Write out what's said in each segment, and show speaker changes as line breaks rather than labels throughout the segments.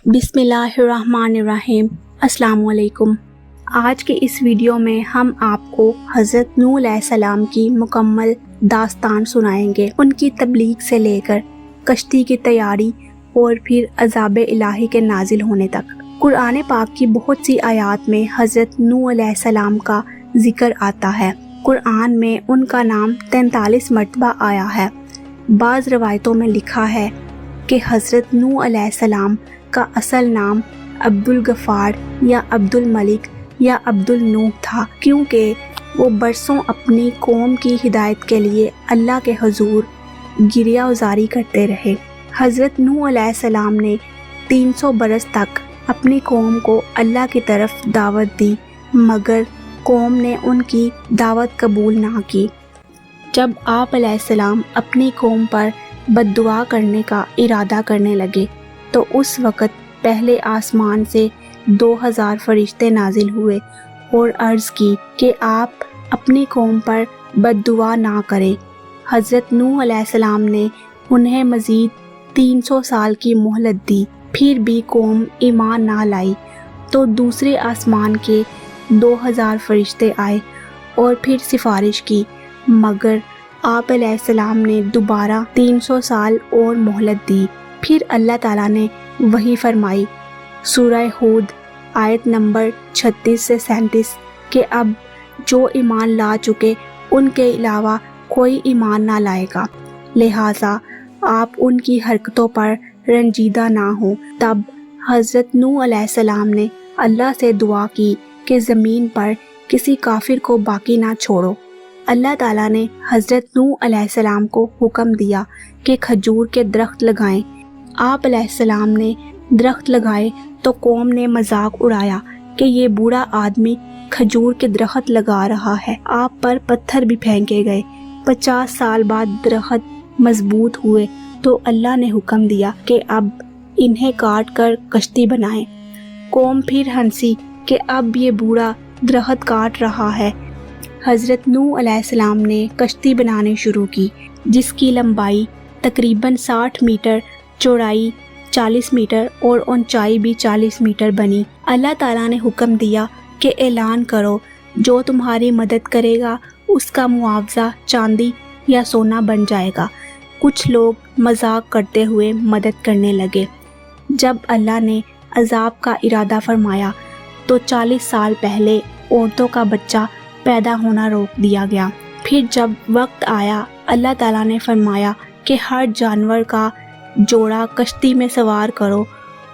بسم اللہ الرحمن الرحیم۔ السلام علیکم۔ آج کے اس ویڈیو میں ہم آپ کو حضرت نوح علیہ السلام کی مکمل داستان سنائیں گے، ان کی تبلیغ سے لے کر کشتی کی تیاری اور پھر عذاب الہی کے نازل ہونے تک۔ قرآن پاک کی بہت سی آیات میں حضرت نوح علیہ السلام کا ذکر آتا ہے۔ قرآن میں ان کا نام 43 مرتبہ آیا ہے۔ بعض روایتوں میں لکھا ہے کہ حضرت نوح علیہ السلام کا اصل نام عبد الغفار یا عبد الملک یا عبد النوح تھا، کیونکہ وہ برسوں اپنی قوم کی ہدایت کے لیے اللہ کے حضور گریہ وزاری کرتے رہے۔ حضرت نوح علیہ السلام نے 300 برس تک اپنی قوم کو اللہ کی طرف دعوت دی، مگر قوم نے ان کی دعوت قبول نہ کی۔ جب آپ علیہ السلام اپنی قوم پر بد دعا کرنے کا ارادہ کرنے لگے تو اس وقت پہلے آسمان سے 2000 فرشتے نازل ہوئے اور عرض کی کہ آپ اپنی قوم پر بد دعا نہ کریں۔ حضرت نوح علیہ السلام نے انہیں مزید 300 سال کی مہلت دی، پھر بھی قوم ایمان نہ لائی تو دوسرے آسمان کے 2000 فرشتے آئے اور پھر سفارش کی، مگر آپ علیہ السلام نے دوبارہ 300 سال اور مہلت دی۔ پھر اللہ تعالیٰ نے وحی فرمائی، سورہ ہود آیت نمبر 36 سے 37 کہ اب جو ایمان لا چکے ان کے علاوہ کوئی ایمان نہ لائے گا، لہٰذا آپ ان کی حرکتوں پر رنجیدہ نہ ہوں۔ تب حضرت نوح علیہ السلام نے اللہ سے دعا کی کہ زمین پر کسی کافر کو باقی نہ چھوڑو۔ اللہ تعالیٰ نے حضرت نوح علیہ السلام کو حکم دیا کہ کھجور کے درخت لگائیں۔ آپ علیہ السلام نے درخت لگائے تو قوم نے مذاق اڑایا کہ یہ بوڑھا آدمی کھجور کے درخت لگا رہا ہے۔ آپ پر پتھر بھی پھینکے گئے۔ 50 سال بعد درخت مضبوط ہوئے تو اللہ نے حکم دیا کہ اب انہیں کاٹ کر کشتی بنائیں۔ قوم پھر ہنسی کہ اب یہ بوڑھا درخت کاٹ رہا ہے۔ حضرت نوح علیہ السلام نے کشتی بنانی شروع کی، جس کی لمبائی تقریباً 60 میٹر، چوڑائی 40 میٹر اور اونچائی بھی 40 میٹر بنی۔ اللہ تعالیٰ نے حکم دیا کہ اعلان کرو، جو تمہاری مدد کرے گا اس کا معاوضہ چاندی یا سونا بن جائے گا۔ کچھ لوگ مذاق کرتے ہوئے مدد کرنے لگے۔ جب اللہ نے عذاب کا ارادہ فرمایا تو 40 سال پہلے عورتوں کا بچہ پیدا ہونا روک دیا گیا۔ پھر جب وقت آیا، اللہ تعالیٰ نے فرمایا کہ ہر جانور کا جوڑا کشتی میں سوار کرو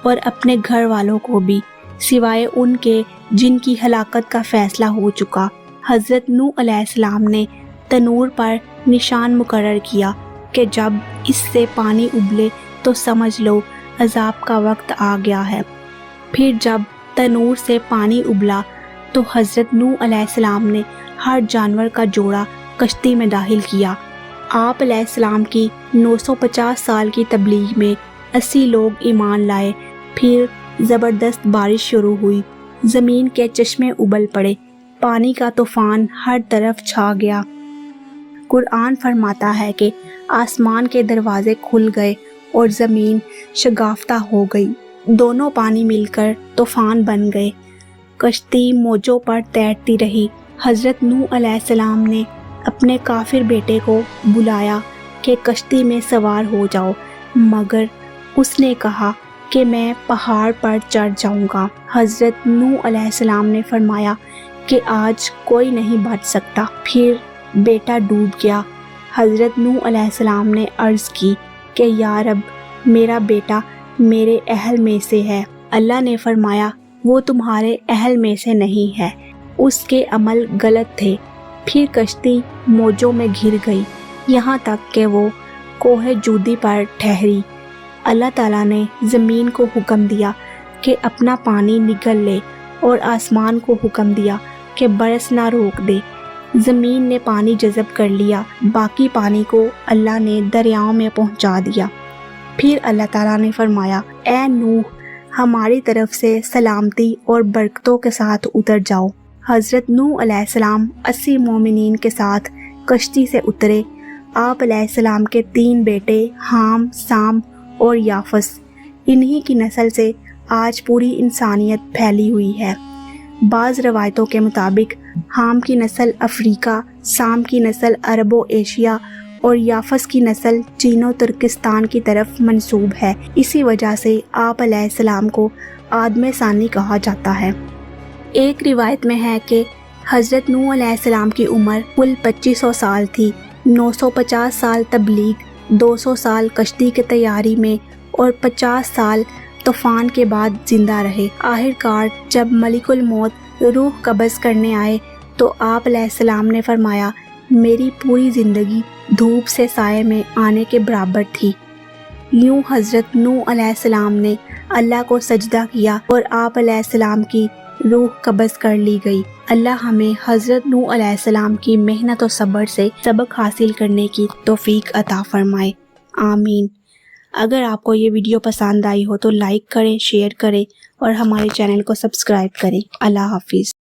اور اپنے گھر والوں کو بھی، سوائے ان کے جن کی ہلاکت کا فیصلہ ہو چکا۔ حضرت نوح علیہ السلام نے تنور پر نشان مقرر کیا کہ جب اس سے پانی ابلے تو سمجھ لو عذاب کا وقت آ گیا ہے۔ پھر جب تنور سے پانی ابلا تو حضرت نوح علیہ السلام نے ہر جانور کا جوڑا کشتی میں داخل کیا۔ آپ علیہ السلام کی 950 سال کی تبلیغ میں 80 لوگ ایمان لائے۔ پھر زبردست بارش شروع ہوئی، زمین کے چشمے ابل پڑے، پانی کا طوفان ہر طرف چھا گیا۔ قرآن فرماتا ہے کہ آسمان کے دروازے کھل گئے اور زمین شگافتہ ہو گئی، دونوں پانی مل کر طوفان بن گئے، کشتی موجوں پر تیرتی رہی۔ حضرت نوح علیہ السلام نے اپنے کافر بیٹے کو بلایا کہ کشتی میں سوار ہو جاؤ، مگر اس نے کہا کہ میں پہاڑ پر چڑھ جاؤں گا۔ حضرت نوح علیہ السلام نے فرمایا کہ آج کوئی نہیں بچ سکتا۔ پھر بیٹا ڈوب گیا۔ حضرت نوح علیہ السلام نے عرض کی کہ یا رب، میرا بیٹا میرے اہل میں سے ہے۔ اللہ نے فرمایا وہ تمہارے اہل میں سے نہیں ہے، اس کے عمل غلط تھے۔ پھر کشتی موجوں میں گھر گئی، یہاں تک کہ وہ کوہ جودی پر ٹھہری۔ اللہ تعالیٰ نے زمین کو حکم دیا کہ اپنا پانی نگل لے اور آسمان کو حکم دیا کہ برس نہ روک دے۔ زمین نے پانی جذب کر لیا، باقی پانی کو اللہ نے دریاؤں میں پہنچا دیا۔ پھر اللہ تعالیٰ نے فرمایا، اے نوح، ہماری طرف سے سلامتی اور برکتوں کے ساتھ اتر جاؤ۔ حضرت نوح علیہ السلام 80 مومنین کے ساتھ کشتی سے اترے۔ آپ علیہ السلام کے 3 بیٹے حام، سام اور یافس، انہی کی نسل سے آج پوری انسانیت پھیلی ہوئی ہے۔ بعض روایتوں کے مطابق حام کی نسل افریقہ، سام کی نسل عرب و ایشیا اور یافس کی نسل چین و ترکستان کی طرف منسوب ہے۔ اسی وجہ سے آپ علیہ السلام کو آدم ثانی کہا جاتا ہے۔ ایک روایت میں ہے کہ حضرت نوح علیہ السلام کی عمر کل 2500 سال تھی۔ 950 سال تبلیغ، 200 سال کشتی کی تیاری میں اور 50 سال طوفان کے بعد زندہ رہے۔ آخر کار جب ملک الموت روح قبض کرنے آئے تو آپ علیہ السلام نے فرمایا، میری پوری زندگی دھوپ سے سائے میں آنے کے برابر تھی۔ یوں حضرت نوح علیہ السلام نے اللہ کو سجدہ کیا اور آپ علیہ السلام کی روح قبض کر لی گئی۔ اللہ ہمیں حضرت نوح علیہ السلام کی محنت و صبر سے سبق حاصل کرنے کی توفیق عطا فرمائے، آمین۔ اگر آپ کو یہ ویڈیو پسند آئی ہو تو لائک کریں، شیئر کریں اور ہمارے چینل کو سبسکرائب کریں۔ اللہ حافظ۔